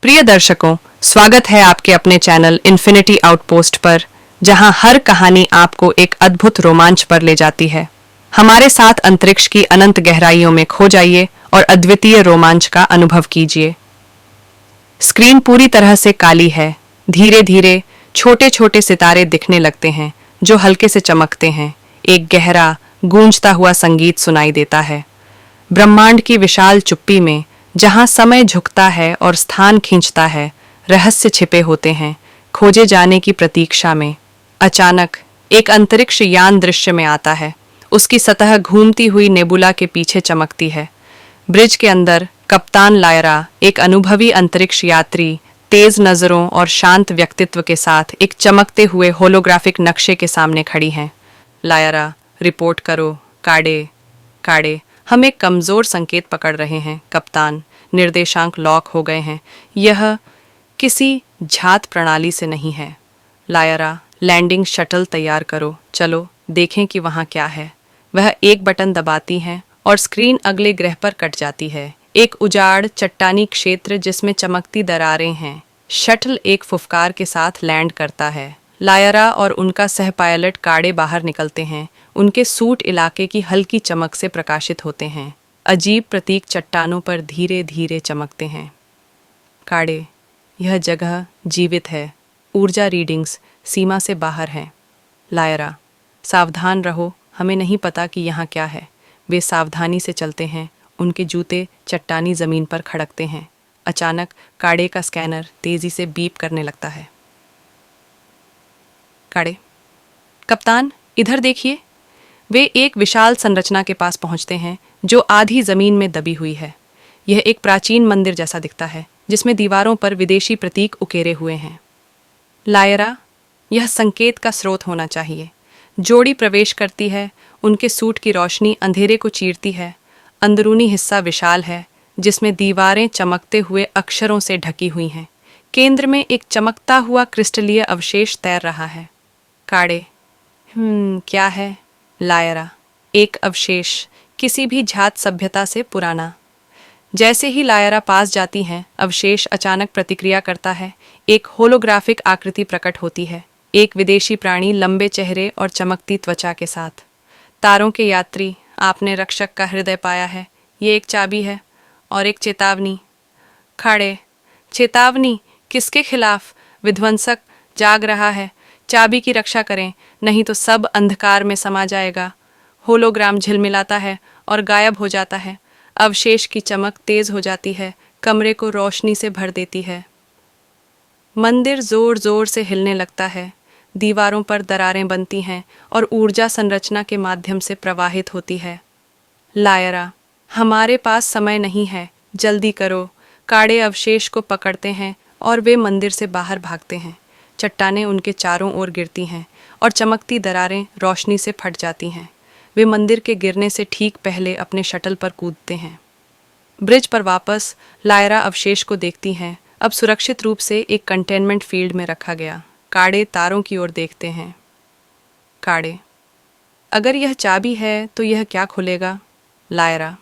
प्रिय दर्शकों, स्वागत है आपके अपने चैनल इन्फिनिटी आउटपोस्ट पर, जहां हर कहानी आपको एक अद्भुत रोमांच पर ले जाती है। हमारे साथ अंतरिक्ष की अनंत गहराइयों में खो जाइए और अद्वितीय रोमांच का अनुभव कीजिए। स्क्रीन पूरी तरह से काली है। धीरे धीरे छोटे छोटे सितारे दिखने लगते हैं जो हल्के से चमकते हैं। एक गहरा गूंजता हुआ संगीत सुनाई देता है। ब्रह्मांड की विशाल चुप्पी में, जहां समय झुकता है और स्थान खींचता है, रहस्य छिपे होते हैं, खोजे जाने की प्रतीक्षा में। अचानक एक अंतरिक्ष यान दृश्य में आता है। उसकी सतह घूमती हुई नेबुला के पीछे चमकती है। ब्रिज के अंदर कप्तान लायरा, एक अनुभवी अंतरिक्ष यात्री, तेज नजरों और शांत व्यक्तित्व के साथ एक चमकते हुए होलोग्राफिक नक्शे के सामने खड़ी हैं। लायरा, रिपोर्ट करो। काड़े काड़े हम एक कमजोर संकेत पकड़ रहे हैं कप्तान। निर्देशांक लॉक हो गए हैं। यह किसी झात प्रणाली से नहीं है। लायरा, लैंडिंग शटल तैयार करो। चलो देखें कि वहाँ क्या है। वह एक बटन दबाती हैं और स्क्रीन अगले ग्रह पर कट जाती है। एक उजाड़ चट्टानी क्षेत्र जिसमें चमकती दरारें हैं। शटल एक फुफकार के साथ लैंड करता है। लायरा और उनका सह पायलट काड़े बाहर निकलते हैं। उनके सूट इलाके की हल्की चमक से प्रकाशित होते हैं। अजीब प्रतीक चट्टानों पर धीरे धीरे चमकते हैं। काड़े, यह जगह जीवित है। ऊर्जा रीडिंग्स सीमा से बाहर हैं। लायरा, सावधान रहो, हमें नहीं पता कि यहाँ क्या है। वे सावधानी से चलते हैं। उनके जूते चट्टानी जमीन पर खड़कते हैं। अचानक काड़े का स्कैनर तेजी से बीप करने लगता है। काड़े, कप्तान इधर देखिए। वे एक विशाल संरचना के पास पहुंचते हैं जो आधी जमीन में दबी हुई है। यह एक प्राचीन मंदिर जैसा दिखता है जिसमें दीवारों पर विदेशी प्रतीक उकेरे हुए हैं। लायरा, यह संकेत का स्रोत होना चाहिए। जोड़ी प्रवेश करती है। उनके सूट की रोशनी अंधेरे को चीरती है। अंदरूनी हिस्सा विशाल है जिसमें दीवारें चमकते हुए अक्षरों से ढकी हुई हैं। केंद्र में एक चमकता हुआ क्रिस्टलीय अवशेष तैर रहा है। काड़े, क्या है? लायरा, एक अवशेष, किसी भी झात सभ्यता से पुराना। जैसे ही लायरा पास जाती हैं, अवशेष अचानक प्रतिक्रिया करता है। एक होलोग्राफिक आकृति प्रकट होती है। एक विदेशी प्राणी, लंबे चेहरे और चमकती त्वचा के साथ। तारों के यात्री, आपने रक्षक का हृदय पाया है। ये एक चाबी है और एक चेतावनी। खाड़े, चेतावनी किसके खिलाफ? विध्वंसक जाग रहा है। चाबी की रक्षा करें, नहीं तो सब अंधकार में समा जाएगा। होलोग्राम झिलमिलाता है और गायब हो जाता है। अवशेष की चमक तेज हो जाती है, कमरे को रोशनी से भर देती है। मंदिर जोर जोर से हिलने लगता है। दीवारों पर दरारें बनती हैं और ऊर्जा संरचना के माध्यम से प्रवाहित होती है। लायरा, हमारे पास समय नहीं है, जल्दी करो। काड़े अवशेष को पकड़ते हैं और वे मंदिर से बाहर भागते हैं। चट्टानें उनके चारों ओर गिरती हैं और चमकती दरारें रोशनी से फट जाती हैं। वे मंदिर के गिरने से ठीक पहले अपने शटल पर कूदते हैं। ब्रिज पर वापस लायरा अवशेष को देखती हैं, अब सुरक्षित रूप से एक कंटेनमेंट फील्ड में रखा गया। काड़े तारों की ओर देखते हैं। काड़े, अगर यह चाबी है तो यह क्या खुलेगा? लायरा,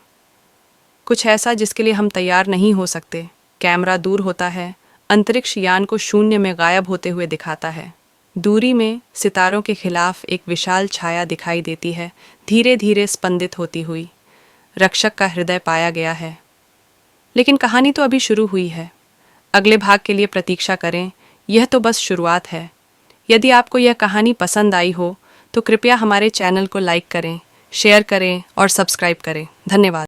कुछ ऐसा जिसके लिए हम तैयार नहीं हो सकते। कैमरा दूर होता है। अंतरिक्ष यान को शून्य में गायब होते हुए दिखाता है। दूरी में सितारों के खिलाफ एक विशाल छाया दिखाई देती है, धीरे धीरे स्पंदित होती हुई। रक्षक का हृदय पाया गया है। लेकिन कहानी तो अभी शुरू हुई है। अगले भाग के लिए प्रतीक्षा करें। यह तो बस शुरुआत है। यदि आपको यह कहानी पसंद आई हो तो कृपया हमारे चैनल को लाइक करें, शेयर करें और सब्सक्राइब करें। धन्यवाद।